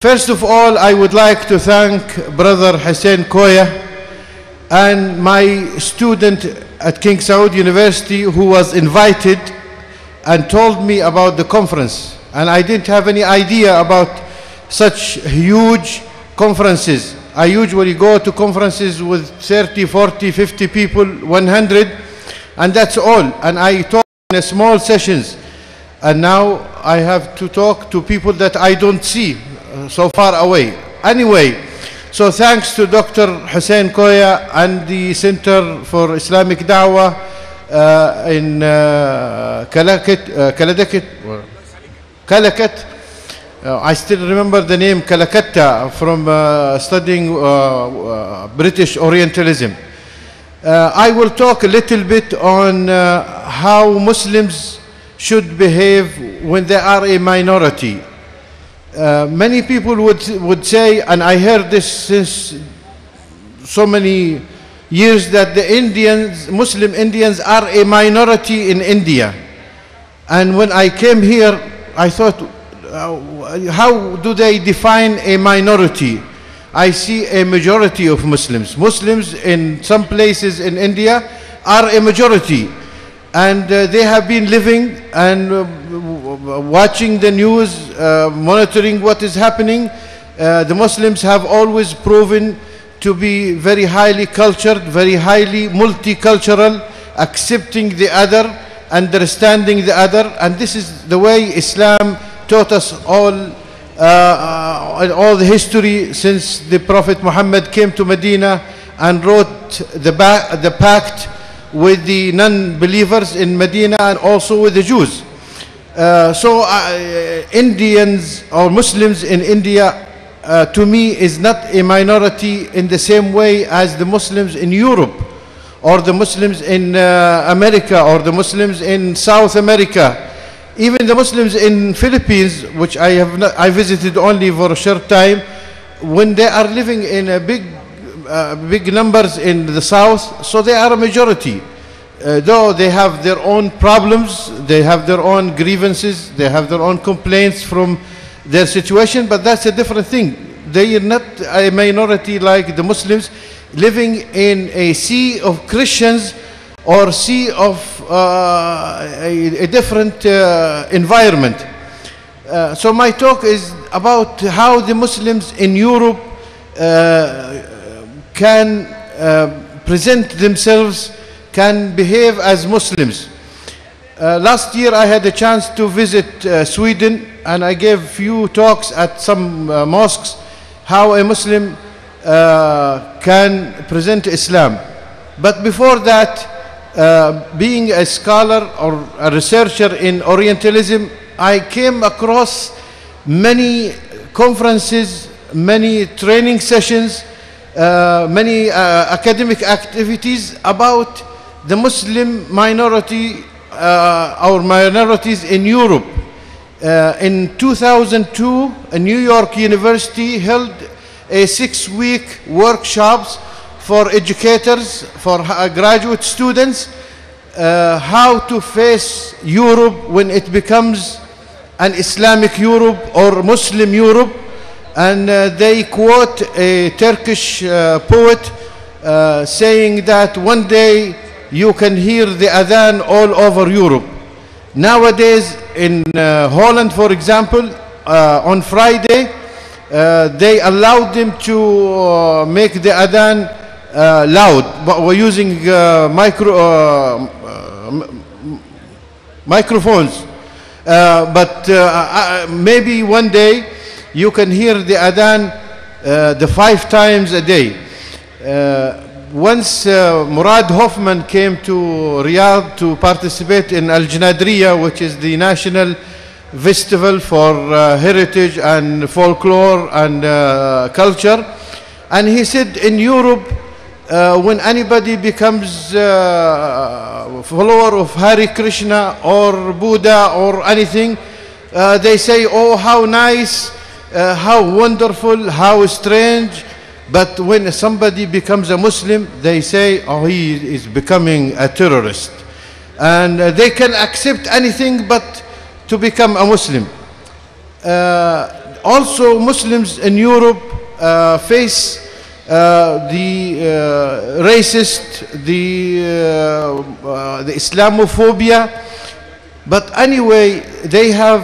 First of all, I would like to thank Brother Hussein Koya and my student at King Saud University who was invited and told me about the conference. And I didn't have any idea about such huge conferences. I usually go to conferences with 30, 40, 50 people, 100, and that's all. And I talk in small sessions. And now I have to talk to people that I don't see so far away. Anyway, so thanks to Dr. Hussein Koya and the Center for Islamic Dawah in Calicut. I still remember the name Calcutta from studying British Orientalism. I will talk a little bit on how Muslims should behave when they are a minority. Many people would say, and I heard this since so many years, that the Muslim Indians are a minority in India. And when I came here, I thought, how do they define a minority? I see a majority of Muslims. Muslims in some places in India are a majority. And they have been living and watching the news, monitoring what is happening. The Muslims have always proven to be very highly cultured, very highly multicultural, accepting the other, understanding the other. And this is the way Islam taught us all the history since the Prophet Muhammad came to Medina and wrote the pact with the non-believers in Medina and also with the Jews. So Indians or Muslims in India to me is not a minority in the same way as the Muslims in Europe or the Muslims in America or the Muslims in South America. Even the Muslims in Philippines, which I visited only for a short time, when they are living in a big numbers in the south, so they are a majority. Though they have their own problems, they have their own grievances, they have their own complaints from their situation, but that's a different thing. They are not a minority like the Muslims living in a sea of Christians or sea of a different environment. So my talk is about how the Muslims in Europe can present themselves, can behave as Muslims. Last year I had a chance to visit Sweden, and I gave few talks at some mosques how a Muslim can present Islam. But before that, being a scholar or a researcher in Orientalism, I came across many conferences, many training sessions, many academic activities about the Muslim minority or minorities in Europe. In 2002, a New York University held a 6-week workshops for educators, for graduate students, how to face Europe when it becomes an Islamic Europe or Muslim Europe. And they quote a Turkish poet saying that one day you can hear the adhan all over Europe. Nowadays in Holland, for example, on Friday, they allowed them to make the adhan loud, but we're using microphones. But maybe one day you can hear the adhan the 5 times a day. Once Murad Hoffman came to Riyadh to participate in Al-Janadriya, which is the national festival for heritage and folklore and culture, and he said in Europe, when anybody becomes a follower of Hare Krishna or Buddha or anything, they say, oh, how nice, how wonderful, how strange. But when somebody becomes a Muslim, they say, oh, he is becoming a terrorist. And they can accept anything but to become a Muslim. Also, Muslims in Europe face the racist, the Islamophobia, but anyway, they have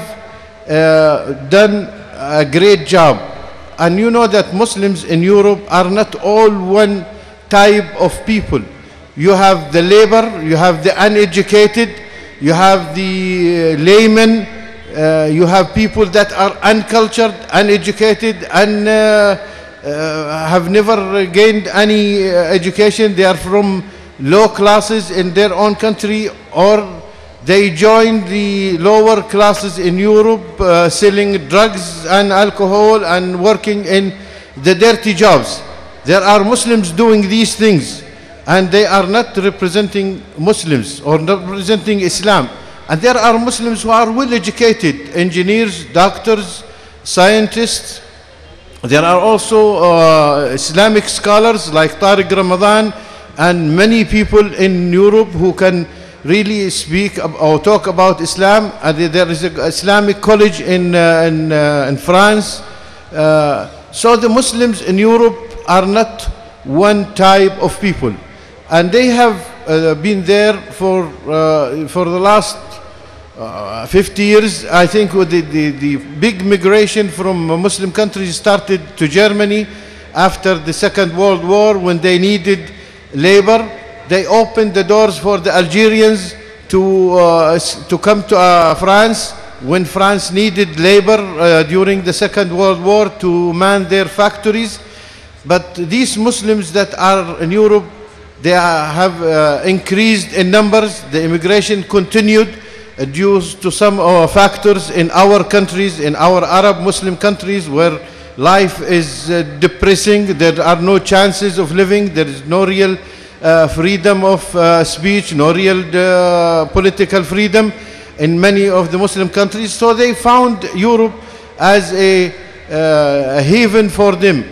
done a great job. And you know that Muslims in Europe are not all one type of people. You have the labor, you have the uneducated, you have the laymen, you have people that are uncultured, uneducated, and have never gained any education. They are from low classes in their own country, or they join the lower classes in Europe, selling drugs and alcohol and working in the dirty jobs. There are Muslims doing these things, and they are not representing Muslims or not representing Islam. And there are Muslims who are well educated, engineers, doctors, scientists. There are also Islamic scholars like Tariq Ramadan and many people in Europe who can really speak or talk about Islam. There is an Islamic college in France. So the Muslims in Europe are not one type of people, and they have been there for the last 50 years. I think with the big migration from Muslim countries started to Germany after the Second World War, when they needed labor. They opened the doors for the Algerians to come to France when France needed labor during the Second World War to man their factories. But these Muslims that are in Europe, they have increased in numbers. The immigration continued due to some factors in our countries, in our Arab Muslim countries, where life is depressing. There are no chances of living. There is no real freedom of speech, no real political freedom in many of the Muslim countries. So they found Europe as a haven for them.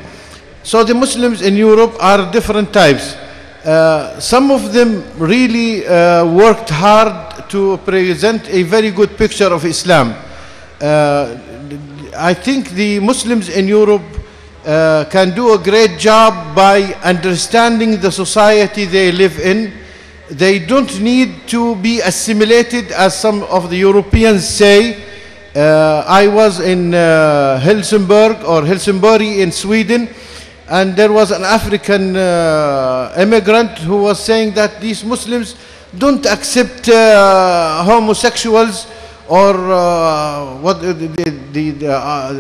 So the Muslims in Europe are different types. Some of them really worked hard to present a very good picture of Islam. I think the Muslims in Europe can do a great job by understanding the society they live in. They don't need to be assimilated, as some of the Europeans say. I was in Helsingborg in Sweden, and there was an African immigrant who was saying that these Muslims don't accept homosexuals or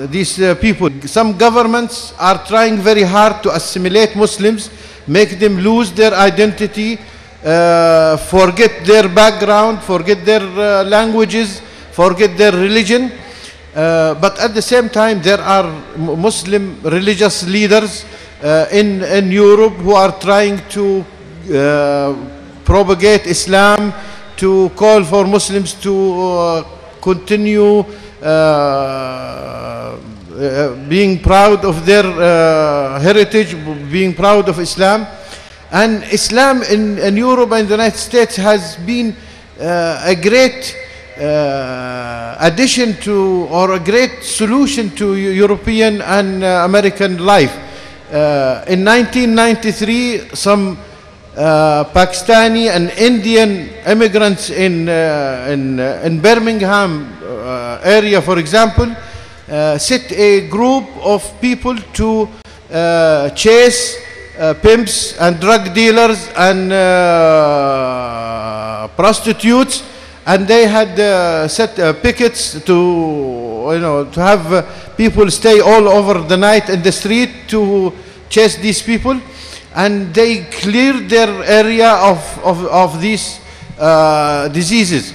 these people. Some governments are trying very hard to assimilate Muslims, make them lose their identity, forget their background, forget their languages, forget their religion. But at the same time, there are Muslim religious leaders in Europe who are trying to propagate Islam, to call for Muslims to continue being proud of their heritage, being proud of Islam. And Islam in Europe and the United States has been a great addition to, or a great solution to, European and American life. In 1993, some Pakistani and Indian immigrants in Birmingham area, for example, set a group of people to chase pimps and drug dealers and prostitutes, and they had set pickets to have people stay all over the night in the street to chase these people, and they cleared their area of these diseases.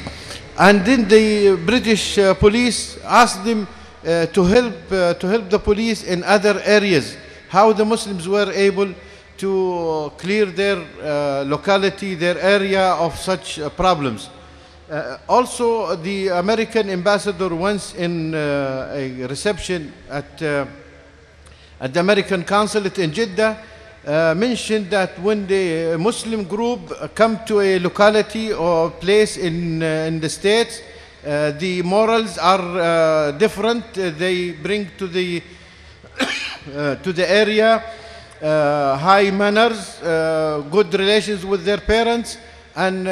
And then the British police asked them to help the police in other areas, how the Muslims were able to clear their locality, their area of such problems. Also, the American ambassador once in a reception at the American consulate in Jeddah mentioned that when the Muslim group come to a locality or place in the States, The morals are different. They bring to the area high manners, good relations with their parents, and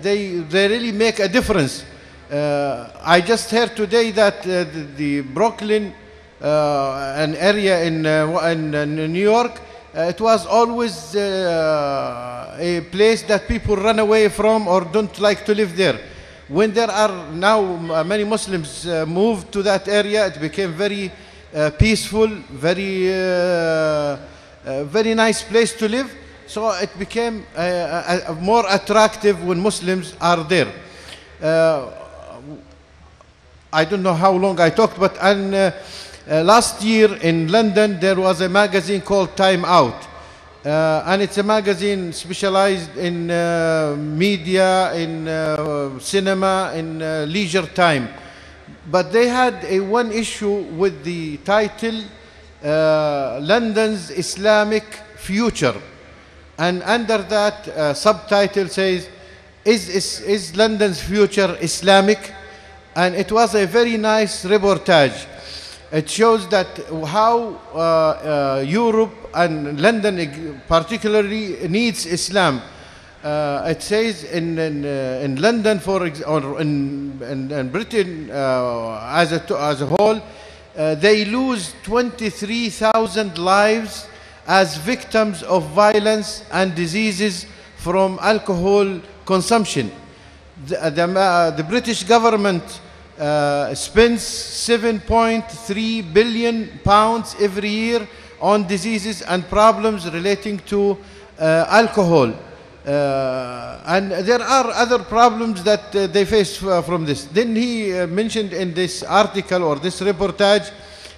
they really make a difference. I just heard today that the Brooklyn, an area in New York, it was always a place that people run away from or don't like to live there. When there are now many Muslims moved to that area, it became very peaceful, very nice place to live. So it became more attractive when Muslims are there. I don't know how long I talked, but last year in London there was a magazine called Time Out. And it's a magazine specialized in media, in cinema, in leisure time. But they had one issue with the title, London's Islamic Future. And under that subtitle says, is London's future Islamic? And it was a very nice reportage. It shows that how Europe and London particularly needs Islam. It says in London, or in Britain as a whole, they lose 23,000 lives as victims of violence and diseases from alcohol consumption. The British government spends 7.3 billion pounds every year on diseases and problems relating to alcohol. And there are other problems that they face from this. Then he mentioned in this article or this reportage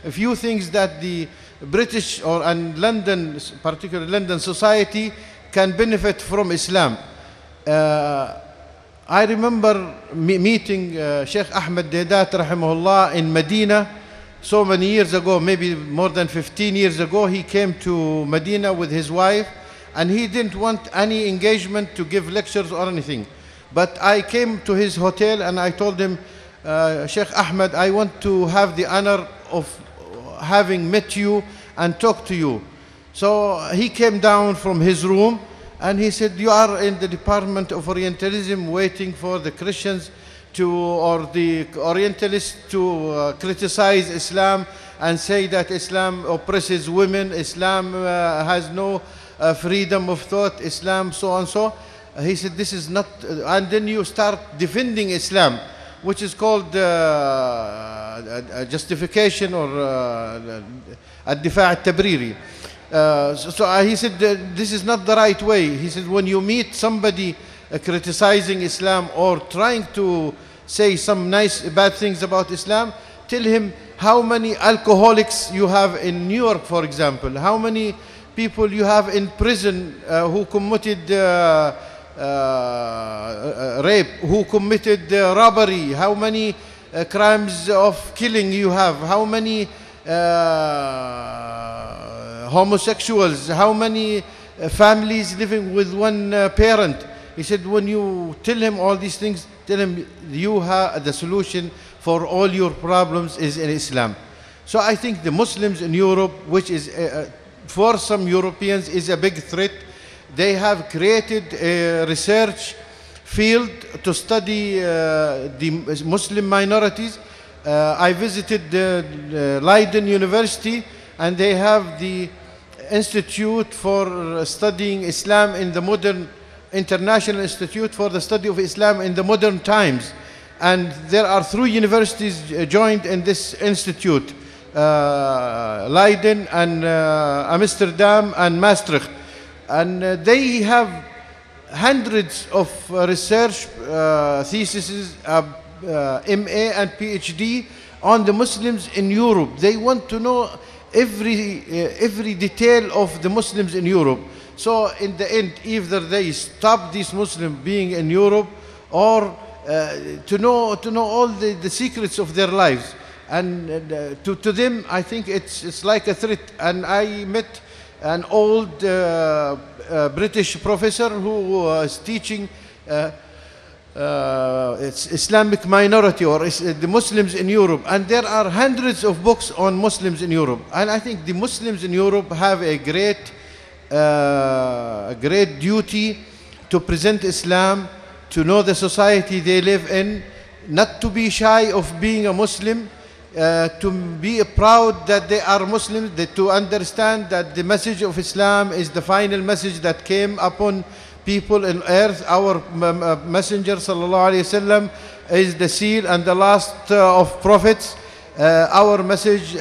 a few things that the British and London, particularly London society, can benefit from Islam. I remember meeting Sheikh Ahmed Deedat rahimahullah in Medina so many years ago, maybe more than 15 years ago. He came to Medina with his wife, and he didn't want any engagement to give lectures or anything. But I came to his hotel and I told him, Sheikh Ahmed, I want to have the honor of having met you and talked to you. So he came down from his room and he said, you are in the Department of Orientalism waiting for the Christians or the Orientalists to criticize Islam and say that Islam oppresses women, Islam has no freedom of thought, Islam so and so. He said, this is not, and then you start defending Islam, which is called a justification or الدفاع التبريري. So he said, this is not the right way. He said, when you meet somebody criticizing Islam or trying to say some bad things about Islam, tell him how many alcoholics you have in New York, for example, how many people you have in prison who committed rape, who committed robbery, how many crimes of killing you have, how many homosexuals, how many families living with one parent. He said, when you tell him all these things, tell him you have the solution for all your problems is in Islam. So I think the Muslims in Europe, which is for some Europeans is a big threat, they have created a research field to study the Muslim minorities. I visited Leiden University, and they have the Institute for Studying Islam in the Modern, International Institute for the Study of Islam in the Modern Times. And there are 3 universities joined in this institute, Leiden and Amsterdam and Maastricht. And they have hundreds of research theses, MA and PhD on the Muslims in Europe. They want to know every detail of the Muslims in Europe. So in the end, either they stop these Muslims being in Europe, or to know all the secrets of their lives. And to them, I think it's like a threat. And I met an old British professor who was teaching Islamic minority or the Muslims in Europe, and there are hundreds of books on Muslims in Europe. And I think the Muslims in Europe have a great duty to present Islam, to know the society they live in, not to be shy of being a Muslim, to be proud that they are Muslims, to understand that the message of Islam is the final message that came upon people on earth. Our messenger sallallahu alaihi wasallam is the seal and the last of prophets. Our message,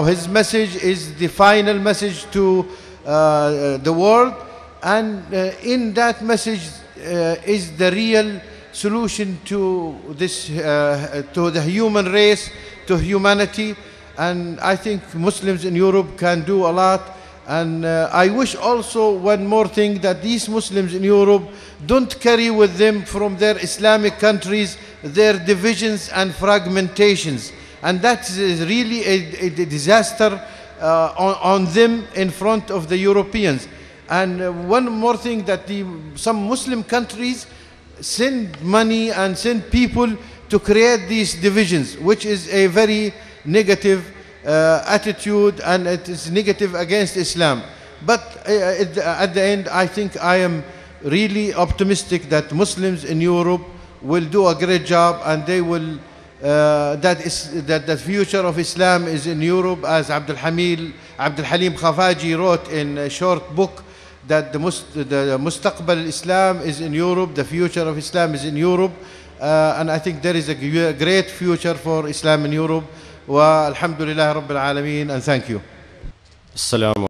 his message is the final message to the world, and in that message is the real solution to this, to the human race, to humanity. And I think Muslims in Europe can do a lot. And I wish also one more thing, that these Muslims in Europe don't carry with them from their Islamic countries their divisions and fragmentations. And that is really a disaster on them in front of the Europeans. And one more thing, that some Muslim countries send money and send people to create these divisions, which is a very negative attitude, and it is negative against Islam. But at the end, I think I am really optimistic that Muslims in Europe will do a great job, and they will that the future of Islam is in Europe, as Abdul Halim Khafaji wrote in a short book, that the Mustaqbal Islam is in Europe, the future of Islam is in Europe. And I think there is a great future for Islam in Europe. Wa alhamdulillah Rabbil Alameen, and thank you. السلام